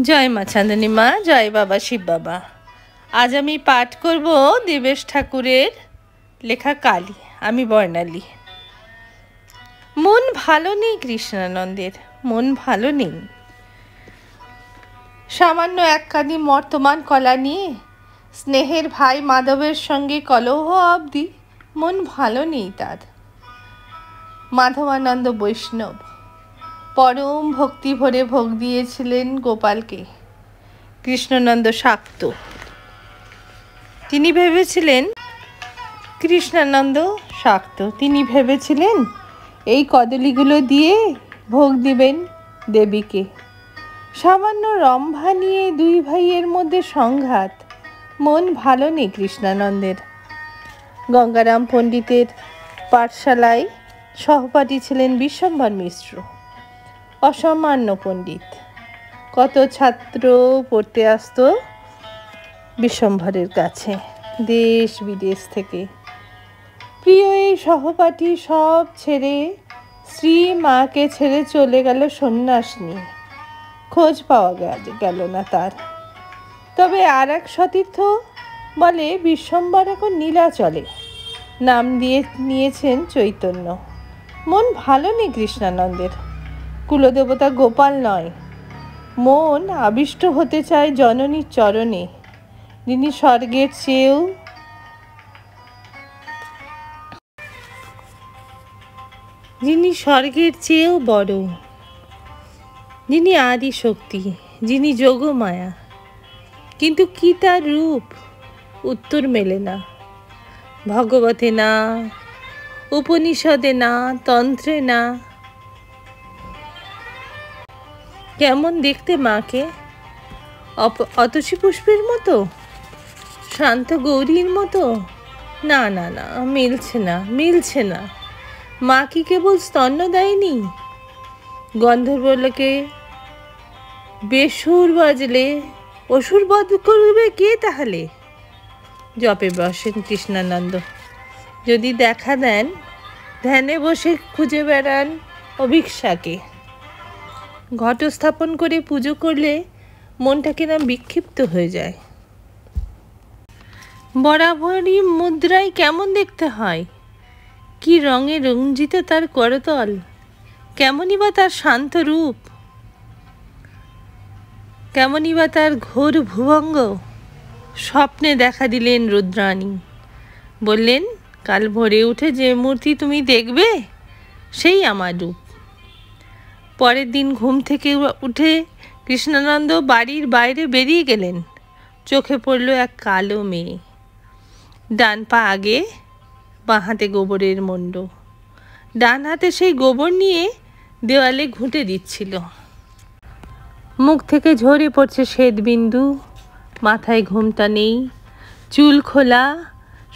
জয় মা চাঁদনী মা, জয় বাবা শিব বাবা। আজ আমি পাঠ করব দেবেশ ঠাকুরের লেখা কালী। আমি বর্ণালী। মন ভালো নেই কৃষ্ণানন্দের, মন ভালো নেই। সামান্য এক কাঁদি মর্তমান কলা নিয়ে স্নেহের ভাই মাধবের সঙ্গে কলহ অবধি মন ভালো নেই তার। মাধবানন্দ বৈষ্ণব পরম ভক্তি ভরে ভোগ দিয়েছিলেন গোপালকে। কৃষ্ণানন্দ শাক্ত, তিনি ভেবেছিলেন তিনি ভেবেছিলেন এই কদলীগুলো দিয়ে ভোগ দিবেন দেবীকে। সামান্য রম্ভা নিয়ে দুই ভাইয়ের মধ্যে সংঘাত। মন ভালো নেই কৃষ্ণানন্দের। গঙ্গারাম পণ্ডিতের পাঠশালায় সহপাঠী ছিলেন বিশ্বম্ভর মিশ্র, অসামান্য পণ্ডিত। কত ছাত্র পড়তে আসতো বিশ্বম্ভরের কাছে দেশ বিদেশ থেকে। প্রিয় এই সহপাঠী সব ছেড়ে স্ত্রী মাকে ছেড়ে চলে গেল সন্ন্যাস নিয়ে। খোঁজ পাওয়া গেল না তার। তবে আর এক সতীর্থ বলে বিশ্বম্ভর এখন নীলাচলে নাম দিয়ে নিয়েছেন চৈতন্য। মন ভালো নেই কৃষ্ণানন্দের। কুলদেবতা গোপাল নয়, মন আবিষ্ট হতে চায় জননীর চরণে, যিনি স্বর্গের চেয়েও বড়, যিনি আদি শক্তি, যিনি যোগমায়া। কিন্তু কি তার রূপ? উত্তর মেলে না। ভগবতে না, উপনিষদে না, তন্ত্রে না। কেমন দেখতে মাকে? অতসী পুষ্পের মতো, শান্ত গৌরীর মতো? না না না, মিলছে না। মা কি কেবল স্তন্য দেয়নি? গন্ধর্বলোকে বেসুর বাজলে অসুর বধ করবে কে তাহলে? জপে বসেন কৃষ্ণানন্দ। যদি দেখা দেন, ধ্যানে বসে খুঁজে বেড়ান অভিক্ষাকে। ঘট স্থাপন করে পুজো করলে মনটা কিনা বিক্ষিপ্ত হয়ে যায়। বরাবরই মুদ্রায় কেমন দেখতে হয়? কি রঙে রঞ্জিত তার করতল, কেমনই বা তার শান্ত রূপ, কেমনই বা তার ঘোর ভুভঙ্গ। স্বপ্নে দেখা দিলেন রুদ্রাণী, বললেন কাল ভোরে উঠে যে মূর্তি তুমি দেখবে সেই আমার রূপ। পরের দিন ঘুম থেকে উঠে কৃষ্ণানন্দ বাড়ির বাইরে বেরিয়ে গেলেন। চোখে পড়ল এক কালো মেয়ে, ডান পা আগে, বাঁ হাতে গোবরের মণ্ড। ডান হাতে সেই গোবর নিয়ে দেওয়ালে ঘুঁটে দিচ্ছিল। মুখ থেকে ঝরে পড়ছে শ্বেতবিন্দু, মাথায় ঘোমটা নেই, চুল খোলা।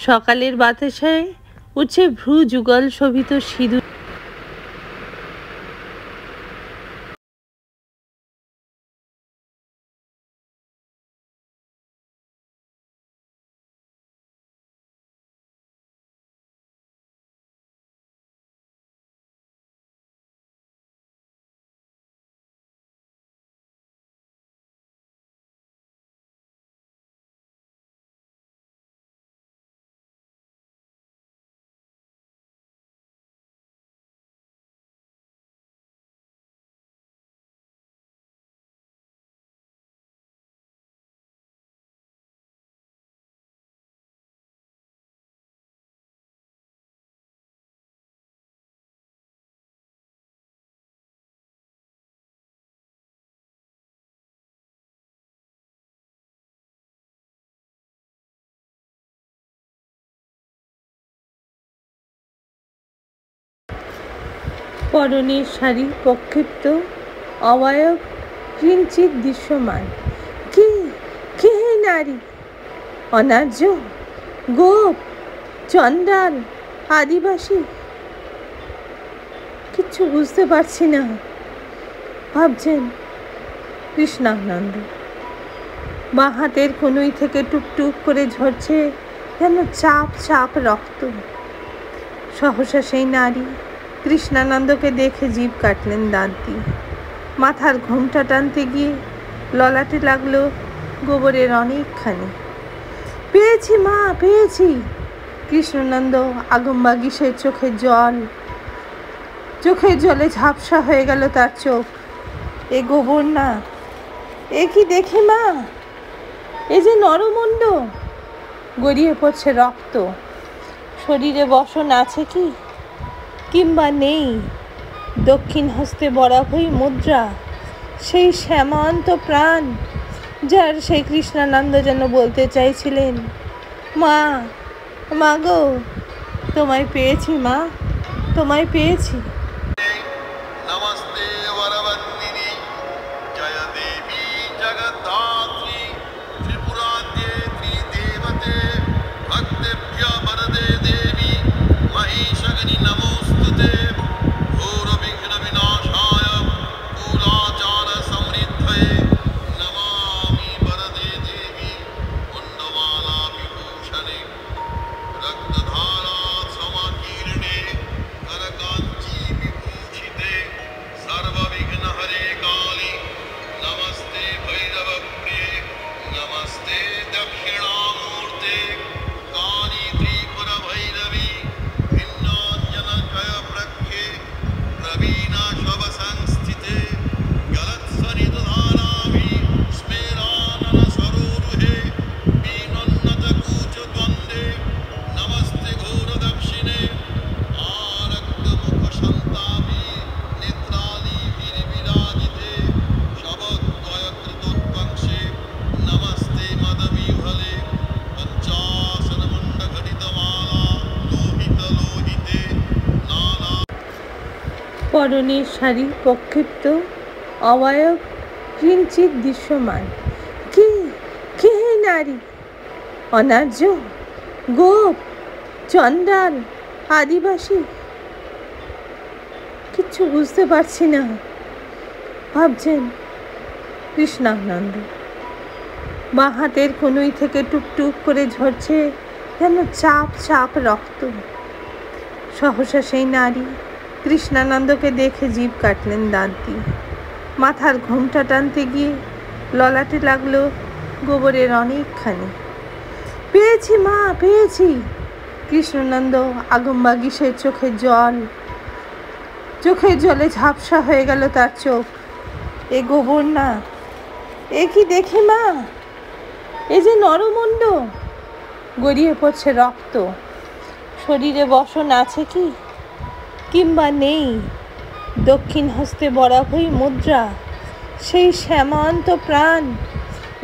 সকালের বাতাসে উঠছে ভ্রু যুগল শোভিত সিঁদুর। পরনের শাড়ি প্রক্ষিপ্ত, অবয়ব কিঞ্চিৎ দৃশ্যমান। কে নারী? অনার্য, গোপ, চণ্ডাল, আদিবাসী? কিচ্ছু বুঝতে পারছি না, ভাবছেন কৃষ্ণানন্দ। বাঁ হাতের কনুই থেকে টুকটুক করে ঝরছে যেন চাপ রক্ত। সহসা সেই নারী কৃষ্ণানন্দকে দেখে জিভ কাটলেন দাঁত দিয়ে। মাথার ঘোমটা টানতে গিয়ে ললাটে লাগলো গোবরের অনেকখানি। পেয়েছি মা, পেয়েছি। কৃষ্ণনন্দ আগমবাগী সে চোখের জলে ঝাপসা হয়ে গেল তার চোখ। এ গোবর না, এ কি দেখি মা, এ যে নরমুণ্ড, গড়িয়ে পড়ছে রক্ত। শরীরে বসন আছে কি কিংবা নেই? দক্ষিণ হস্তে বরাভই মুদ্রা, সেই শ্যামান্ত প্রাণ, যার সেই কৃষ্ণানন্দ যেন বলতে চাইছিলেন, মা, মা গো, তোমায় পেয়েছি মা, তোমায় পেয়েছি। नमस्ते वरवन्दिनी जय देवी जगद्धात्री त्रिपुराद्ये त्रिदेवते भक्तेभ्य वरदे देवी महिषगनि नमोस्तुते घोरविघ्न विनाशाय कुलाचार समृद्धये नमामि वरदे देवी कुण्डमाला विभूषणे रक्तधारा समाकीर्णे करकाञ्ची विभूषिते सर्वविघ्न हरे काली नमस्ते भैरव प्रिये नमस्ते दक्षिणामूर्ते काली त्रिपुर भैरवी भिन्नाञ्जनकय प्रख्ये प्रवीणा शव संस्थिते गलत्सनिधानाभि स्मेरानन सरोरुहे वीनोन्नत कूच द्वन्द्वे नमस्ते घोर दक्षिणे आरक्त मुख शन्ताभि नेत्राली विराजिते शवद्वय कृतोत्पंक्षे नमस्ते मदविह्वले पञ्चासन मुण्ड घटितमाला लोहित लोहिते नाना পরনের শাড়ি প্রক্ষিপ্ত, অবয়ব কিঞ্চিত দৃশ্যমান। কি কে নারী? অনার্য, গোপ, চণ্ডাল, আদিবাসী? কিচ্ছু বুঝতে পারছি না, ভাবছেন কৃষ্ণানন্দ। বাঁ হাতের কনুই থেকে টুকটুক করে ঝরছে যেন চাপ চাপ রক্ত। সহসা সেই নারী কৃষ্ণানন্দকে দেখে জিভ কাটলেন দাঁত দিয়ে। মাথার ঘোমটা টানতে গিয়ে ললাটে লাগলো গোবরের অনেকখানি। পেয়েছি মা, পেয়েছি। কৃষ্ণনন্দ আগমবাগী সে চোখের জলে ঝাপসা হয়ে গেল তার চোখ। এ গোবর না, এ কি দেখি মা, এ যে নরমুণ্ড, গড়িয়ে পড়ছে রক্ত। শরীরে বসন আছে কি কিংবা নেই? দক্ষিণ হস্তে বরাভই মুদ্রা, সেই শ্যামান্ত প্রাণ,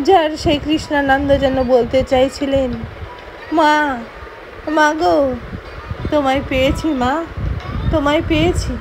যার সেই কৃষ্ণানন্দ যেন বলতে চাইছিলেন, মা, মা গো, তোমায় পেয়েছি মা, তোমায় পেয়েছি।